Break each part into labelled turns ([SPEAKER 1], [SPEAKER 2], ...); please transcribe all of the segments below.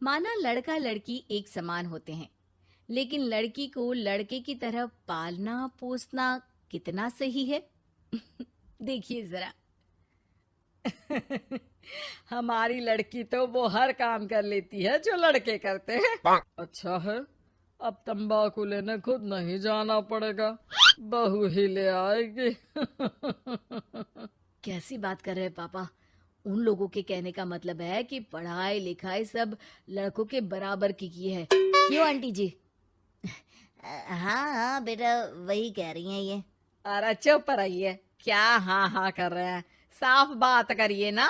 [SPEAKER 1] माना लड़का लड़की एक समान होते हैं, लेकिन लड़की को लड़के की तरह पालना पोसना कितना सही है? देखिए जरा।
[SPEAKER 2] हमारी लड़की तो वो हर काम कर लेती है जो लड़के करते हैं। अच्छा है, अब तंबाकू लेने खुद नहीं जाना पड़ेगा, बहू ही ले आएगी।
[SPEAKER 1] कैसी बात कर रहे हैं पापा? उन लोगों के कहने का मतलब है कि पढ़ाई लिखाई सब लड़कों के बराबर की है। क्यों आंटी जी?
[SPEAKER 3] हाँ हाँ बेटा, वही कह रही हैं ये।
[SPEAKER 2] अरे चुप रहिए, क्या हाँ हाँ कर रहे हैं, साफ बात करिए ना।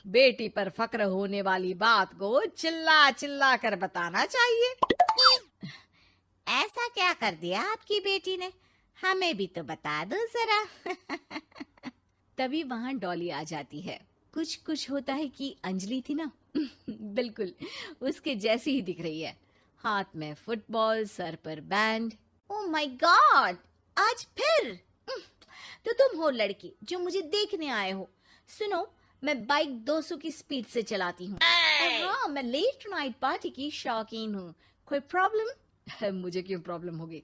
[SPEAKER 2] बेटी पर फक्र होने वाली बात को चिल्ला चिल्ला कर बताना चाहिए।
[SPEAKER 3] ऐसा क्या कर दिया आपकी बेटी ने? हमें भी तो बता दो जरा।
[SPEAKER 1] तभी वहां डॉली आ जाती है। कुछ कुछ होता है कि अंजलि थी ना, बिल्कुल उसके जैसी ही दिख रही है। हाथ में फुटबॉल, सर पर बैंड।
[SPEAKER 3] ओ माय गॉड, आज फिर? तो तुम हो लड़की जो मुझे देखने आए हो। सुनो, मैं बाइक 200 की स्पीड से चलाती हूँ। और हाँ, मैं लेट नाइट पार्टी की शौकीन हूँ। कोई प्रॉब्लम?
[SPEAKER 1] मुझे क्यों प्रॉब्लम होगी?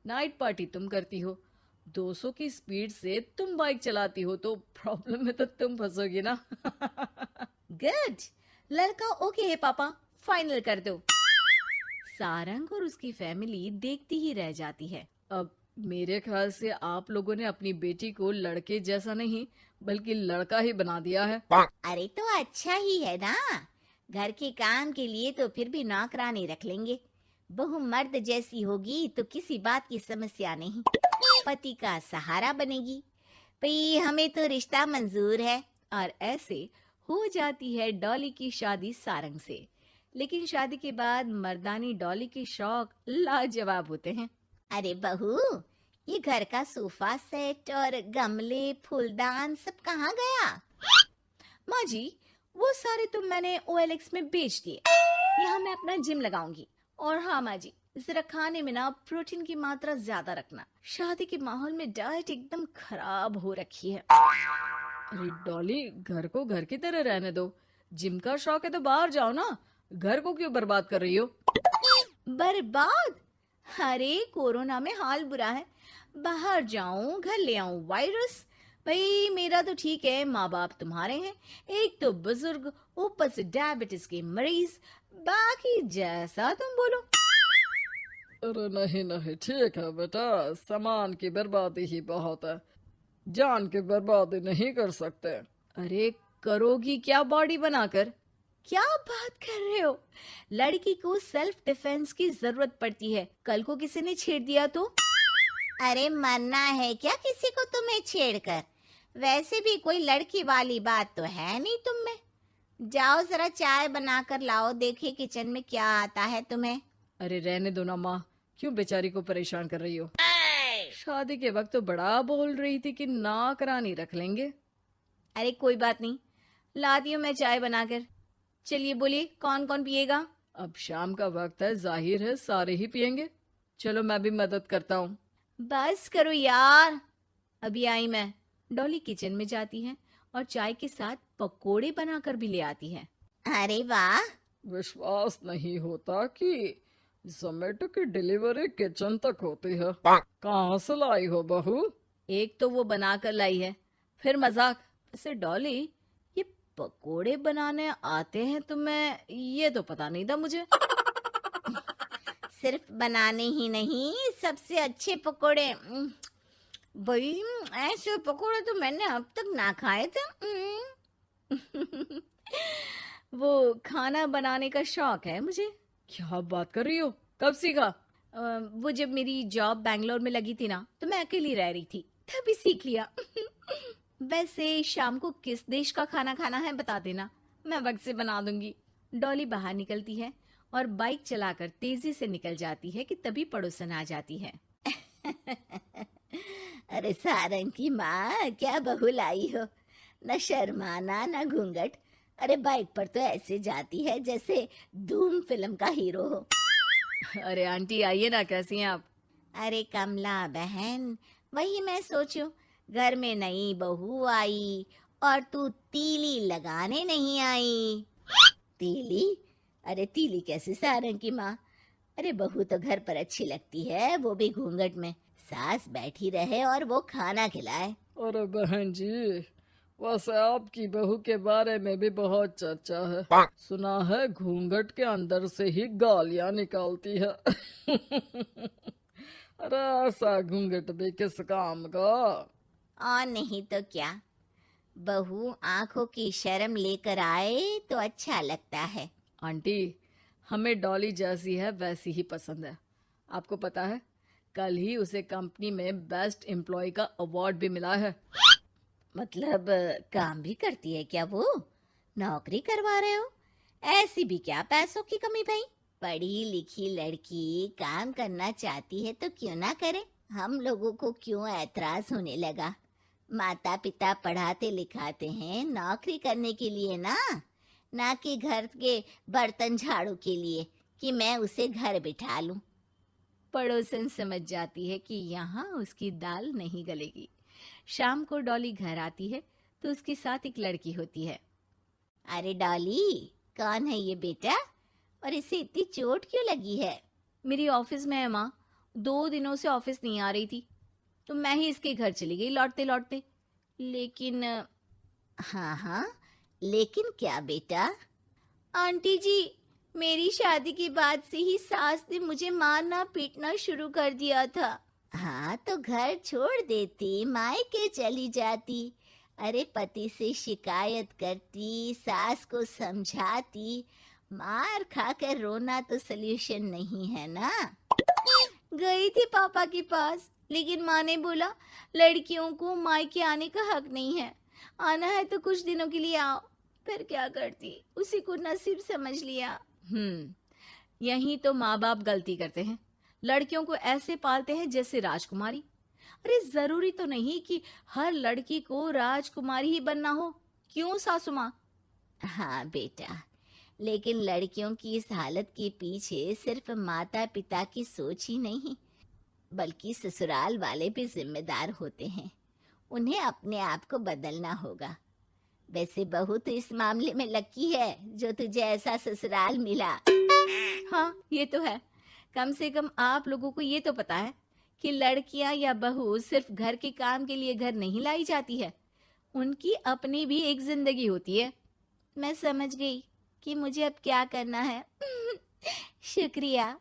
[SPEAKER 1] नाइट पार्टी तुम करती हो, 200 की स्पीड से तुम बाइक चलाती हो, तो प्रॉब्लम में तो तुम फंसोगी ना।
[SPEAKER 3] गुड, लड़का ओके है पापा, फाइनल कर दो।
[SPEAKER 1] सारंग और उसकी फैमिली देखती ही रह जाती है। अब मेरे ख्याल से आप लोगों ने अपनी बेटी को लड़के जैसा नहीं बल्कि लड़का ही बना दिया है।
[SPEAKER 3] अरे तो अच्छा ही है ना, घर के काम के लिए तो फिर भी नौकरानी रख लेंगे। बहू मर्द जैसी होगी तो किसी बात की समस्या नहीं, पति का सहारा बनेगी। भाई हमें तो रिश्ता मंजूर है।
[SPEAKER 1] और ऐसे हो जाती है डॉली की शादी सारंग से। लेकिन शादी के बाद मर्दानी डॉली के शौक लाजवाब होते हैं।
[SPEAKER 3] अरे बहू, ये घर का सोफा सेट और गमले फूलदान सब कहाँ गया?
[SPEAKER 1] माँ जी, वो सारे तो मैंने OLX में बेच दिए। यहाँ मैं अपना जिम लगाऊंगी। और हाँ माँ जी, जरा खाने में ना प्रोटीन की मात्रा ज्यादा रखना। शादी के माहौल में डाइट एकदम खराब हो रखी है। अरे डॉली, घर को घर की तरह रहने दो। जिम का शौक है तो बाहर जाओ ना, घर को क्यों बर्बाद कर रही हो?
[SPEAKER 3] बर्बाद? अरे कोरोना में हाल बुरा है, बाहर जाऊं घर ले आऊं वायरस। भाई मेरा तो ठीक है, माँ बाप तुम्हारे हैं, एक तो बुजुर्ग, ऊपर से डायबिटीज के मरीज। बाकी जैसा तुम बोलो।
[SPEAKER 2] अरे नहीं नहीं, ठीक है बेटा, सामान की बर्बादी ही बहुत है, जान की बर्बादी नहीं कर सकते।
[SPEAKER 1] अरे करोगी क्या बॉडी बनाकर?
[SPEAKER 3] क्या बात कर रहे हो? लड़की को सेल्फ डिफेंस की जरूरत पड़ती है, कल को किसी ने छेड़ दिया तो? अरे मरना है क्या किसी को तुम्हें छेड़कर? वैसे भी कोई लड़की वाली बात तो है नहीं तुम में। जाओ जरा चाय बनाकर लाओ, देखे किचन में क्या आता है तुम्हें।
[SPEAKER 1] अरे रहने दो ना माँ, क्यों बेचारी को परेशान कर रही हो? शादी के वक्त तो बड़ा बोल रही थी कि नौकरानी रख लेंगे।
[SPEAKER 3] अरे कोई बात नहीं, लाती हूँ मैं चाय बनाकर। चलिए बोलिए, कौन कौन पिएगा?
[SPEAKER 1] अब शाम का वक्त है, जाहिर है सारे ही पियेंगे। चलो मैं भी मदद करता हूँ।
[SPEAKER 3] बस करो यार।
[SPEAKER 1] अभी आई मैं। डॉली किचन में जाती है और चाय के साथ पकोड़े बनाकर भी ले आती है।
[SPEAKER 3] अरे वाह,
[SPEAKER 2] विश्वास नहीं होता कि जोमेटो की डिलीवरी किचन तक होती है। कहाँ से लाई हो बहू?
[SPEAKER 1] एक तो वो बनाकर लाई है, फिर मजाक। वैसे डॉली, ये पकोड़े बनाने आते हैं तुम्हें? ये तो पता नहीं था मुझे।
[SPEAKER 3] सिर्फ बनाने ही नहीं, सबसे अच्छे पकोड़े। भाई ऐसे पकोड़े तो मैंने अब तक ना खाए थे।
[SPEAKER 1] वो खाना बनाने का शौक है मुझे।
[SPEAKER 2] क्या बात कर रही हो, कब सीखा?
[SPEAKER 1] वो जब मेरी जॉब बैंगलोर में लगी थी ना, तो मैं अकेली रह रही थी, तभी सीख लिया। वैसे शाम को किस देश का खाना खाना है बता देना, मैं वक्त से बना दूंगी। डॉली बाहर निकलती है और बाइक चलाकर तेजी से निकल जाती है कि तभी पड़ोसन आ जाती है।
[SPEAKER 3] अरे सारंग की माँ, क्या बहू लाई हो, न शर्माना न घूंघट। अरे बाइक पर तो ऐसे जाती है जैसे धूम फिल्म का हीरो हो।
[SPEAKER 1] अरे आंटी आइए ना, कैसी हैं आप?
[SPEAKER 3] अरे कमला बहन, वही मैं सोचूं, घर में नई बहू आई और तू तीली लगाने नहीं आई। तीली? अरे तीली कैसी सारंग की माँ। अरे बहू तो घर पर अच्छी लगती है, वो भी घूंघट में। सास बैठी रहे और वो खाना खिलाए।
[SPEAKER 2] अरे बहन जी, वैसे आपकी बहू के बारे में भी बहुत चर्चा है। सुना है घूंघट के अंदर से ही गालियां निकालती है। अरे ऐसा घूंघट भी किस काम का।
[SPEAKER 3] और नहीं तो क्या, बहू आंखों की शर्म लेकर आए तो अच्छा लगता है।
[SPEAKER 2] आंटी, हमें डॉली जैसी है वैसी ही पसंद है। आपको पता है, कल ही उसे कंपनी में बेस्ट एम्प्लॉय का अवार्ड भी मिला है।
[SPEAKER 3] मतलब काम भी करती है क्या वो? नौकरी करवा रहे हो? ऐसी भी क्या पैसों की कमी भाई? पढ़ी लिखी लड़की काम करना चाहती है तो क्यों ना करे। हम लोगों को क्यों ऐतराज होने लगा? माता पिता पढ़ाते लिखाते हैं नौकरी करने के लिए ना कि घर के बर्तन झाड़ू के लिए कि मैं उसे घर बिठा लूं।
[SPEAKER 1] पड़ोसन समझ जाती है कि यहाँ उसकी दाल नहीं गलेगी। शाम को डॉली घर आती है तो उसके साथ एक लड़की होती है।
[SPEAKER 3] अरे डॉली, कौन है ये बेटा और इसे इतनी चोट क्यों लगी है?
[SPEAKER 1] मेरी ऑफिस में है माँ, 2 दिनों से ऑफिस नहीं आ रही थी तो मैं ही इसके घर चली गई लौटते लौटते। लेकिन
[SPEAKER 3] हाँ हाँ, लेकिन क्या बेटा?
[SPEAKER 1] आंटी जी, मेरी शादी के बाद से ही सास ने मुझे मारना पीटना शुरू कर दिया था।
[SPEAKER 3] हाँ तो घर छोड़ देती, मायके चली जाती। अरे पति से शिकायत करती, सास को समझाती। मार खाकर रोना तो सल्यूशन नहीं है ना।
[SPEAKER 1] गई थी पापा के पास, लेकिन माँ ने बोला लड़कियों को मायके आने का हक नहीं है, आना है तो कुछ दिनों के लिए आओ। फिर क्या करती, उसी को नसीब समझ लिया। यही तो माँ बाप गलती करते हैं, लड़कियों को ऐसे पालते हैं जैसे राजकुमारी। अरे जरूरी तो नहीं कि हर लड़की को राजकुमारी ही बनना हो, क्यों सासू माँ?
[SPEAKER 3] हाँ बेटा, लेकिन लड़कियों की इस हालत के पीछे सिर्फ माता पिता की सोच ही नहीं, बल्कि ससुराल वाले भी जिम्मेदार होते हैं। उन्हें अपने आप को बदलना होगा। वैसे बहू तो इस मामले में लकी है जो तुझे ऐसा ससुराल मिला।
[SPEAKER 1] हाँ ये तो है, कम से कम आप लोगों को ये तो पता है कि लड़कियां या बहू सिर्फ घर के काम के लिए घर नहीं लाई जाती है, उनकी अपनी भी एक जिंदगी होती है।
[SPEAKER 3] मैं समझ गई कि मुझे अब क्या करना है। शुक्रिया।